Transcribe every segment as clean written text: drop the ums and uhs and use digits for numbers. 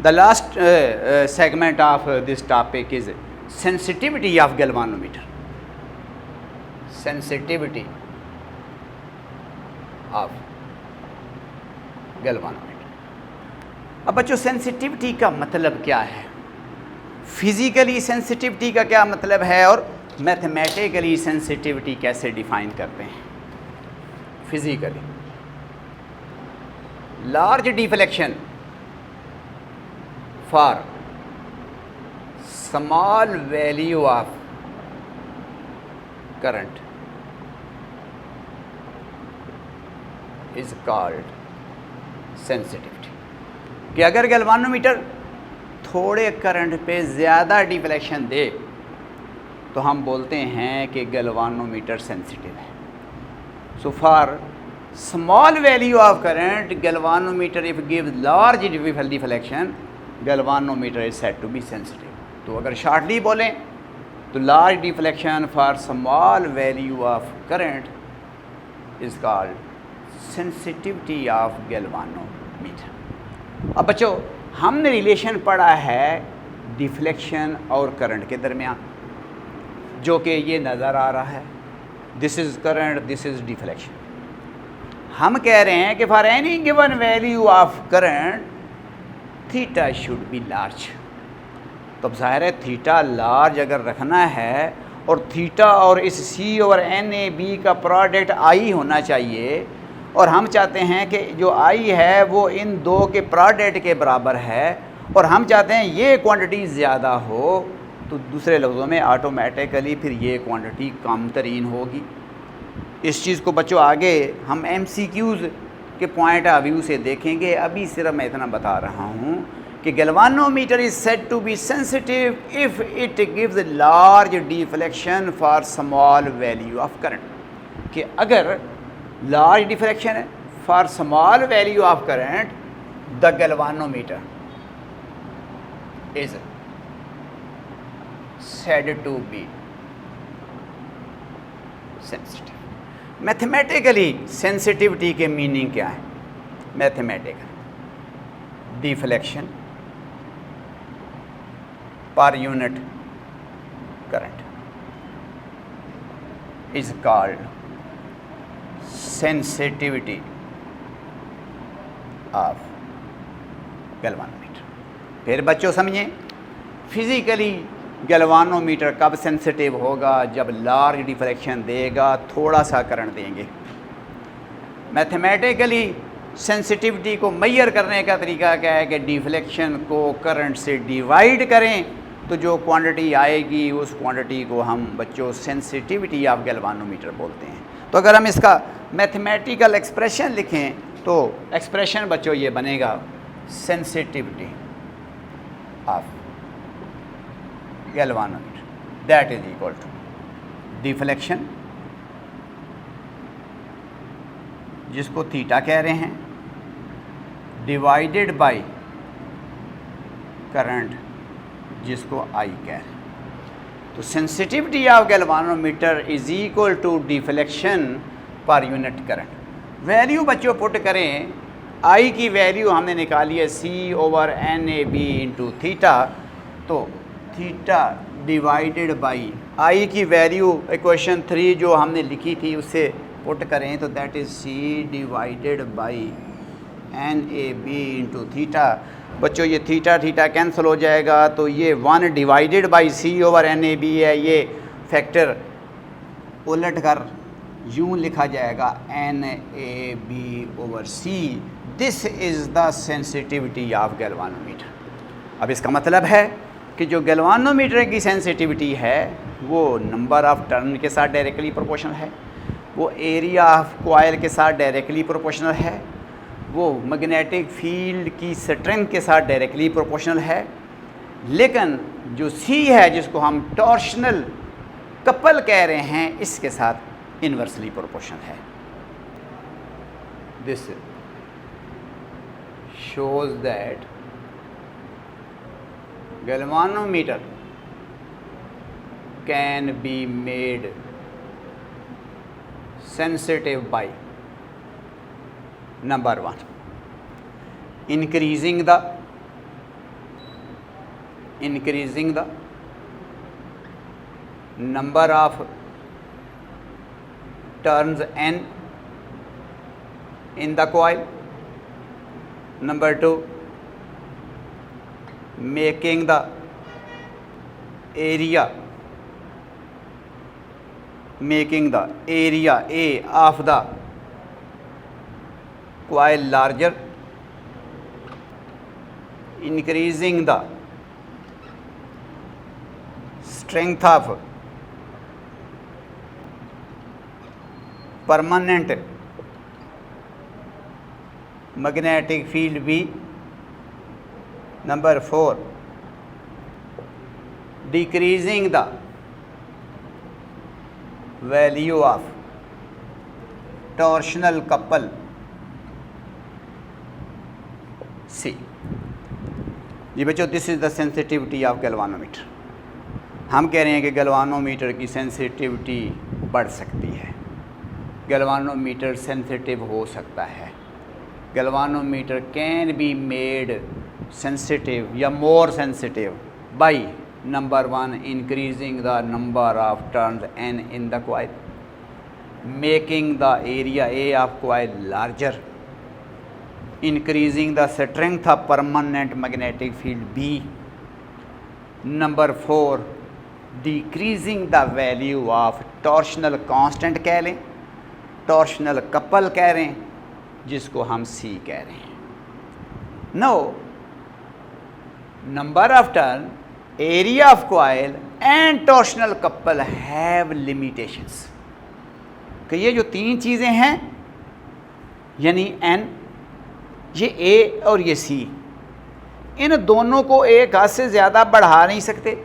The last segment of this topic is sensitivity of galvanometer. Sensitivity of galvanometer. अब बच्चों sensitivity का मतलब क्या है, फिजिकली सेंसिटिविटी का क्या मतलब है और मैथमेटिकली सेंसिटिविटी कैसे डिफाइन करते हैं। Physically large deflection for small value of current is called sensitivity। कि अगर गैल्वानोमीटर थोड़े करंट पे ज़्यादा डिफ्लेक्शन दे तो हम बोलते हैं कि गैल्वानोमीटर सेंसिटिव है। So for small value of current galvanometer if give large deflection galvanometer is said to be sensitive. तो अगर शॉर्टली बोलें तो large deflection for small value of current is called sensitivity of galvanometer. अब बच्चों हमने relation पढ़ा है deflection और करंट के दरमियान, जो कि ये नज़र आ रहा है, this is current, this is deflection. हम कह रहे हैं कि for any given value of current theta should be large. तो अब ज़ाहिर है थीटा लार्ज अगर रखना है और थीटा और इस सी और एन ए बी का प्रोडक्ट आई होना चाहिए, और हम चाहते हैं कि जो आई है वो इन दो के प्रोडक्ट के बराबर है, और हम चाहते हैं ये क्वांटिटी ज़्यादा हो, तो दूसरे लफ्ज़ों में ऑटोमेटिकली फिर ये क्वांटिटी कम तरीन होगी। इस चीज़ को बच्चों आगे हम MCQs के पॉइंट ऑफ व्यू से देखेंगे। अभी सिर्फ मैं इतना बता रहा हूँ कि galvanometer is said to be sensitive if it gives large deflection for small value of current. कि अगर लार्ज डिफ्लेक्शन है for small value of current the galvanometer is said to be sensitive. Mathematically sensitivity के meaning क्या है? Mathematical deflection per unit current is called sensitivity of galvanometer. फिर बच्चों समझें physically galvanometer कब सेंसिटिव होगा? जब लार्ज डिफ्लेक्शन देगा, थोड़ा सा करंट देंगे। मैथमेटिकली सेंसिटिविटी को मेजर करने का तरीका क्या है कि डिफ्लेक्शन को करंट से डिवाइड करें, तो जो क्वांटिटी आएगी उस क्वांटिटी को हम बच्चों सेंसिटिविटी ऑफ गैल्वानोमीटर बोलते हैं। तो अगर हम इसका मैथमेटिकल एक्सप्रेशन लिखें तो एक्सप्रेशन बच्चों ये बनेगा sensitivity of galvanometer that is equal to deflection, जिसको थीटा कह रहे हैं, डिवाइडेड बाय करंट, जिसको आई कह रहे हैं। तो sensitivity of galvanometer is equal to deflection per unit current. Value बच्चों पुट करें, आई की वैल्यू हमने निकाली है C/NAB इंटू थीटा, तो थीटा डिवाइडेड बाई आई की वैल्यू इक्वेशन 3 जो हमने लिखी थी उससे पुट करें तो that is C divided by NAB into theta. बच्चों ये थीटा थीटा कैंसिल हो जाएगा, तो ये 1 डिवाइडेड बाई C/NAB है, ये फैक्टर उलट कर यूँ लिखा जाएगा NAB/C। This is the sensitivity of galvanometer. अब इसका मतलब है कि जो गैल्वानोमीटर की सेंसिटिविटी है वो नंबर ऑफ़ टर्न के साथ डायरेक्टली प्रोपोर्शनल है, वो एरिया ऑफ कॉइल के साथ डायरेक्टली प्रोपोर्शनल है, वो मैग्नेटिक फील्ड की स्ट्रेंथ के साथ डायरेक्टली प्रोपोर्शनल है। लेकिन जो C है, जिसको हम टॉर्शनल कपल कह रहे हैं, इसके साथ इन्वर्सली प्रोपोर्शनल है। This shows that galvanometer can be made sensitive by number 1 increasing the increasing the number of turns n in the coil. Number 2, making the area A of the coil larger, increasing the strength of permanent magnetic field B. Number 4, decreasing the value of torsional couple C. जी बच्चों, this is the sensitivity of galvanometer. हम कह रहे हैं कि galvanometer की sensitivity बढ़ सकती है, गैल्वानोमीटर सेंसिटिव हो सकता है. Galvanometer can be made sensitive या more sensitive by number 1, increasing the number of turns n in the coil, making the area A of coil larger, increasing the strength of permanent magnetic field B. Number 4, decreasing the value of torsional constant कह लें, torsional couple कह रहे हैं, जिसको हम C कह रहे हैं. Now number of turn, area of coil and torsional couple have limitations. कि ये जो 3 चीज़ें हैं यानी n, ये A और ये C, इन दोनों को एक हद से ज़्यादा बढ़ा नहीं सकते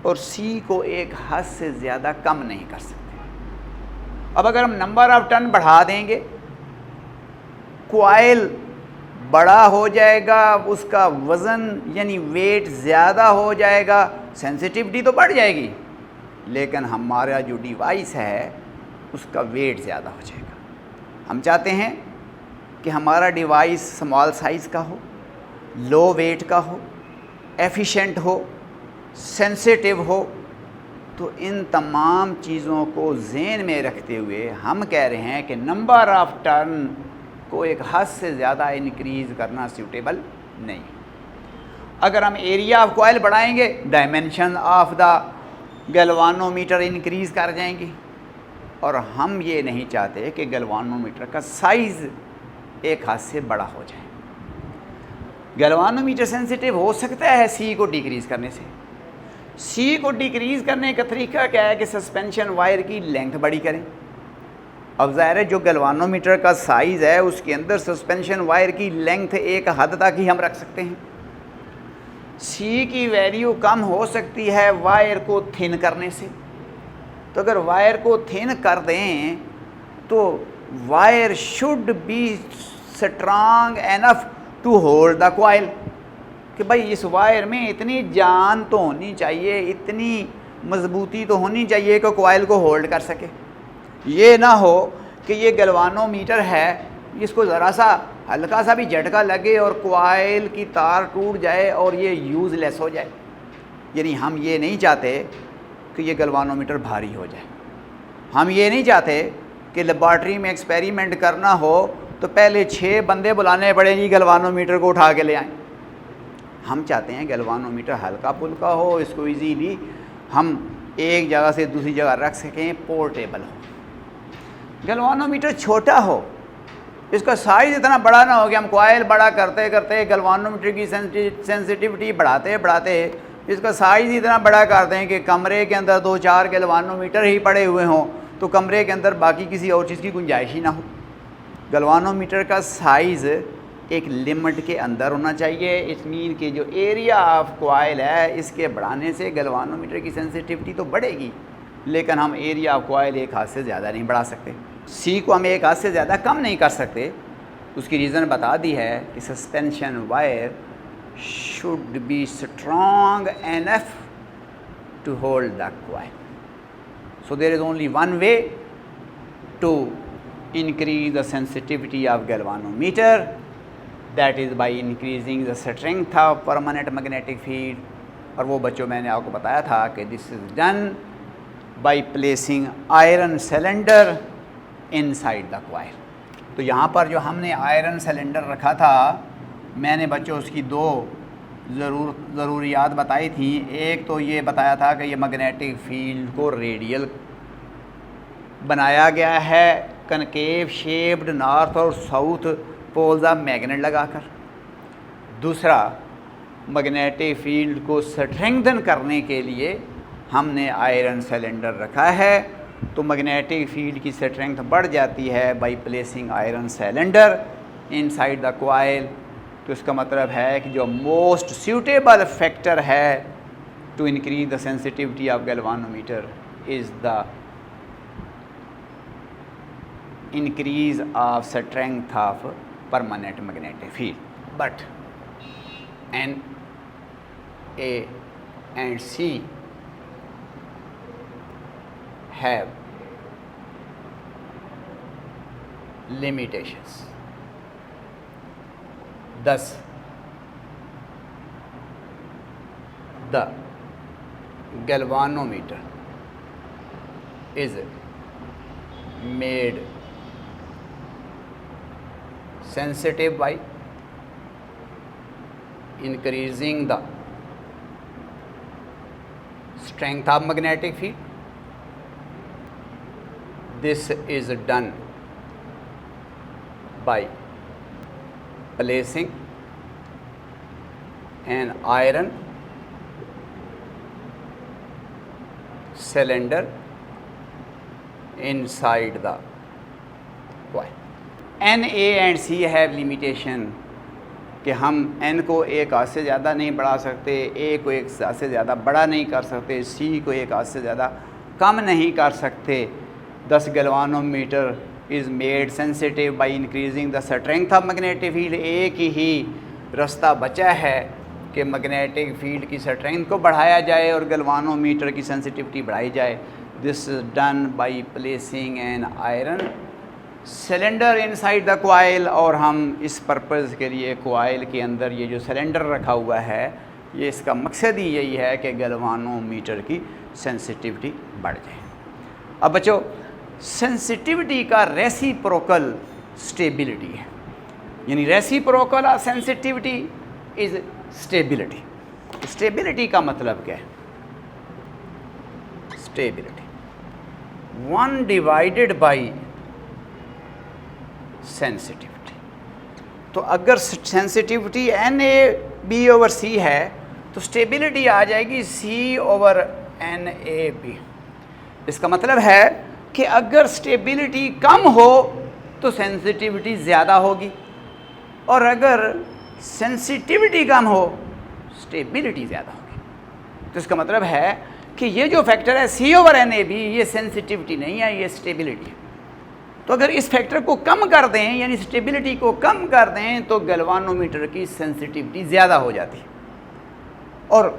और C को एक हद से ज़्यादा कम नहीं कर सकते. अब अगर हम नंबर ऑफ टर्न बढ़ा देंगे, कॉइल बड़ा हो जाएगा, उसका वज़न यानी वेट ज़्यादा हो जाएगा, सेंसिटिविटी तो बढ़ जाएगी, लेकिन हमारा जो डिवाइस है उसका वेट ज़्यादा हो जाएगा. हम चाहते हैं कि हमारा डिवाइस स्मॉल साइज़ का हो, लो वेट का हो, एफिशिएंट हो, सेंसिटिव हो. तो इन तमाम चीज़ों को ज़हन में रखते हुए हम कह रहे हैं कि नंबर ऑफ टर्न को एक हद से ज़्यादा इंक्रीज़ करना सूटेबल नहीं. अगर हम एरिया ऑफ कॉइल बढ़ाएंगे, dimension of the galvanometer increase कर जाएंगे, और हम ये नहीं चाहते कि गैल्वानोमीटर का साइज़ एक हद से बड़ा हो जाए. गैल्वानोमीटर सेंसिटिव हो सकता है सी को डिक्रीज़ करने से. सी को डिक्रीज़ करने का तरीका क्या है कि सस्पेंशन वायर की लेंथ बड़ी करें. अब ज़ाहिर है जो गैल्वानोमीटर का साइज़ है उसके अंदर सस्पेंशन वायर की लेंथ एक हद तक ही हम रख सकते हैं. सी की वैल्यू कम हो सकती है वायर को थिन करने से. तो अगर वायर को थिन कर दें तो wire should be strong enough to hold the coil, कि भाई इस वायर में इतनी जान तो होनी चाहिए, इतनी मजबूती तो होनी चाहिए कि कॉइल को होल्ड कर सके. ये ना हो कि ये गैल्वानोमीटर है, इसको ज़रा सा हल्का सा भी झटका लगे और कॉइल की तार टूट जाए और ये यूज़लेस हो जाए. यानी हम ये नहीं चाहते कि ये गैल्वानोमीटर भारी हो जाए. हम ये नहीं चाहते कि लेबॉर्ट्री में एक्सपेरिमेंट करना हो तो पहले 6 बंदे बुलाने पड़े जी गैल्वानोमीटर को उठा के ले आएँ. हम चाहते हैं गैल्वानोमीटर हल्का फुल्का हो, इसको इजीली हम एक जगह से दूसरी जगह रख सकें, पोर्टेबल हो. गैल्वानोमीटर छोटा हो, इसका साइज़ इतना बड़ा ना हो कि हम कॉइल बड़ा करते करते गैल्वानोमीटर की सेंसिटिविटी बढ़ाते बढ़ाते इसका साइज़ इतना बड़ा कर दें कि कमरे के अंदर 2-4 गैल्वानोमीटर ही पड़े हुए हों, तो कमरे के अंदर बाकी किसी और चीज़ की गुंजाइश ही ना हो. गैल्वानोमीटर का साइज़ एक लिमिट के अंदर होना चाहिए. इस मीन के जो एरिया ऑफ कॉइल है इसके बढ़ाने से गैल्वानोमीटर की सेंसिटिविटी तो बढ़ेगी, लेकिन हम एरिया ऑफ कॉइल एक हाथ से ज़्यादा नहीं बढ़ा सकते. सी को हम एक हाथ से ज़्यादा कम नहीं कर सकते. उसकी रीज़न बता दी है कि suspension wire should be strong enough to hold the coil. So there is only one way to increase the sensitivity of galvanometer, that is by increasing the strength of permanent magnetic field और वो बच्चों मैंने आपको बताया था कि this is done by placing iron cylinder inside the coil. तो यहाँ पर जो हमने आयरन सिलेंडर रखा था, मैंने बच्चों उसकी दो ज़रूरियात बताई थी। एक तो ये बताया था कि ये मैग्नेटिक फील्ड को रेडियल बनाया गया है, कनकेव शेप्ड नॉर्थ और साउथ पोल्स ऑफ मैग्नेट लगाकर। दूसरा, मैग्नेटिक फील्ड को स्ट्रेंथन करने के लिए हमने आयरन सिलेंडर रखा है। तो मैग्नेटिक फील्ड की स्ट्रेंथ बढ़ जाती है by placing iron cylinder inside the coil. तो इसका मतलब है कि जो मोस्ट सूटेबल फैक्टर है to increase the sensitivity of galvanometer is the increase of strength of permanent magnetic field. But N, A and C have limitations. Thus, the galvanometer is made sensitive by increasing the strength of magnetic field. This is done by placing an iron cylinder inside the coil. N, A and C have limitation कि हम n को एक हाथ से ज़्यादा नहीं बढ़ा सकते, a को एक हाथ से ज़्यादा बड़ा नहीं कर सकते, c को एक हाथ से ज़्यादा कम नहीं कर सकते। दस galvanometer is made sensitive by increasing the strength of magnetic field. एक ही रास्ता बचा है कि मैग्नेटिक फील्ड की स्ट्रेंथ को बढ़ाया जाए और गैल्वानोमीटर की सेंसिटिविटी बढ़ाई जाए। This is done by placing an iron cylinder inside the coil. और हम इस पर्पज़ के लिए कॉइल के अंदर ये जो सिलेंडर रखा हुआ है, ये इसका मकसद ही यही है कि गैल्वानोमीटर की सेंसिटिविटी बढ़ जाए। अब बच्चों, सेंसिटिविटी का रेसिप्रोकल स्टेबिलिटी है, यानी reciprocal of sensitivity is stability. Stability का मतलब क्या है? Stability 1 divided by sensitivity. तो अगर सेंसिटिविटी NAB/C है तो स्टेबिलिटी आ जाएगी C/NAB। इसका मतलब है कि अगर स्टेबिलिटी कम हो तो सेंसिटिविटी ज़्यादा होगी, और अगर सेंसिटिविटी कम हो स्टेबिलिटी ज़्यादा होगी। तो इसका मतलब है कि ये जो फैक्टर है C/NAB, ये सेंसिटिविटी नहीं है, ये स्टेबिलिटी है। तो अगर इस फैक्टर को कम कर दें, यानी स्टेबिलिटी को कम कर दें, तो गैल्वानोमीटर की सेंसिटिविटी ज़्यादा हो जाती है। और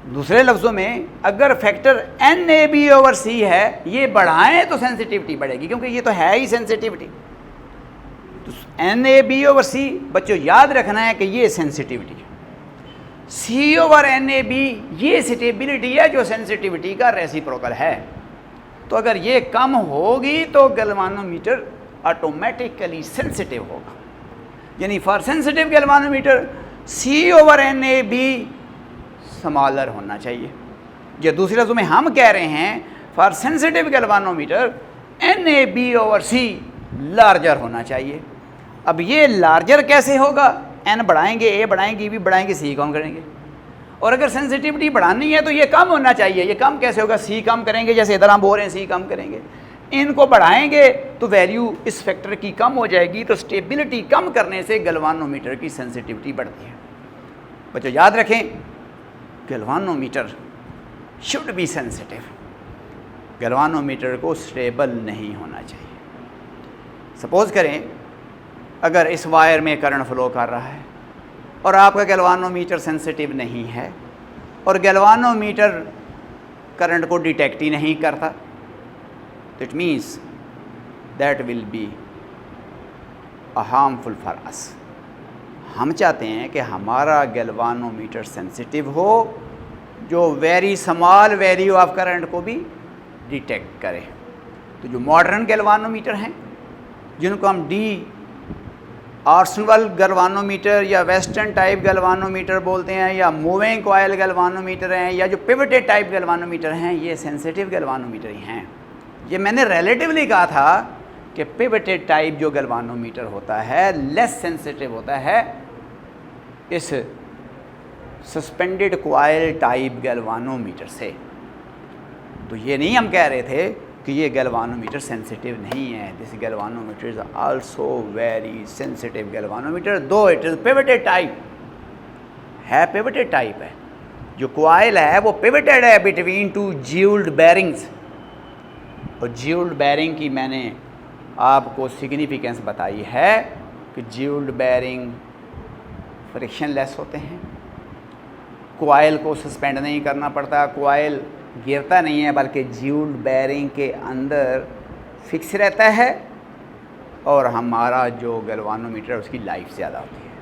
दूसरे लफ्ज़ों में, अगर फैक्टर NAB/C है, ये बढ़ाएं तो सेंसिटिविटी बढ़ेगी, क्योंकि ये तो है ही सेंसिटिविटी। तो NAB/C बच्चों याद रखना है कि ये सेंसिटिविटी है, C/NAB ये स्टेबिलिटी है जो सेंसिटिविटी का रेसिप्रोकल है। तो अगर ये कम होगी तो गैल्वानोमीटर ऑटोमेटिकली सेंसिटिव होगा। यानी for sensitive galvanometer C/NAB smaller होना चाहिए। या दूसरे लफ्ज़ों में हम कह रहे हैं for sensitive galvanometer NAB/C larger होना चाहिए। अब ये लार्जर कैसे होगा? N बढ़ाएंगे, A बढ़ाएंगे, B बढ़ाएंगे, C कम करेंगे। और अगर सेंसिटिविटी बढ़ानी है तो ये कम होना चाहिए। ये कम कैसे होगा? C कम करेंगे, जैसे इधर हम बोल रहे हैं C कम करेंगे। इनको बढ़ाएंगे तो वैल्यू इस फैक्टर की कम हो जाएगी। तो स्टेबिलिटी कम करने से गैल्वानोमीटर की सेंसिटिविटी बढ़ती है। बच्चों याद रखें, galvanometer should be sensitive. Galvanometer को स्टेबल नहीं होना चाहिए। सपोज़ करें अगर इस वायर में करंट फ्लो कर रहा है और आपका गैल्वानोमीटर सेंसिटिव नहीं है और गैल्वानोमीटर करंट को डिटेक्ट ही नहीं करता, तो it means that will be a harmful for us. हम चाहते हैं कि हमारा गैल्वानोमीटर सेंसिटिव हो, जो very small value of current को भी डिटेक्ट करे। तो जो मॉडर्न गैल्वानोमीटर हैं, जिनको हम आर्सेनल गैल्वानोमीटर या वेस्टर्न टाइप गैल्वानोमीटर बोलते हैं, या मूविंग कॉइल गैल्वानोमीटर हैं, या जो पिवटेड टाइप गैल्वानोमीटर हैं, ये सेंसिटिव गैल्वानोमीटर ही हैं। ये मैंने रिलेटिवली कहा था कि पिवटेड टाइप जो गैल्वानोमीटर होता है लेस सेंसिटिव होता है इस सस्पेंडेड कॉइल टाइप गैल्वानोमीटर से। तो ये नहीं हम कह रहे थे कि ये गैल्वानोमीटर सेंसिटिव नहीं है। This galvanometer is also very sensitive galvanometer, दो इट इज पिवटेड टाइप है, पिवटेड टाइप है। जो कॉइल है वो पिवटेड है बिटवीन टू ज्यूल्ड बेरिंग्स। और ज्यूल्ड बेरिंग की मैंने आपको सिग्निफिकेंस बताई है कि ज्यूल्ड बेरिंग फ्रिक्शन लेस होते हैं, कॉइल को सस्पेंड नहीं करना पड़ता, कॉइल गिरता नहीं है, बल्कि ज्यूल्ड बेरिंग के अंदर फिक्स रहता है, और हमारा जो गैल्वानोमीटर उसकी लाइफ ज़्यादा होती है।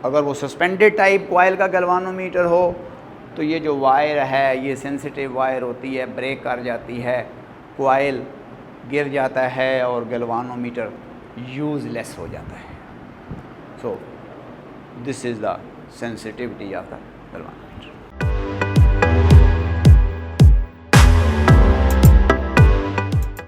अगर वो सस्पेंडेड टाइप कॉइल का गैल्वानोमीटर हो तो ये जो वायर है ये सेंसिटिव वायर होती है, ब्रेक कर जाती है, कॉइल गिर जाता है और गैल्वानोमीटर यूज़लेस हो जाता है। So this is the sensitivity of the galvanometer.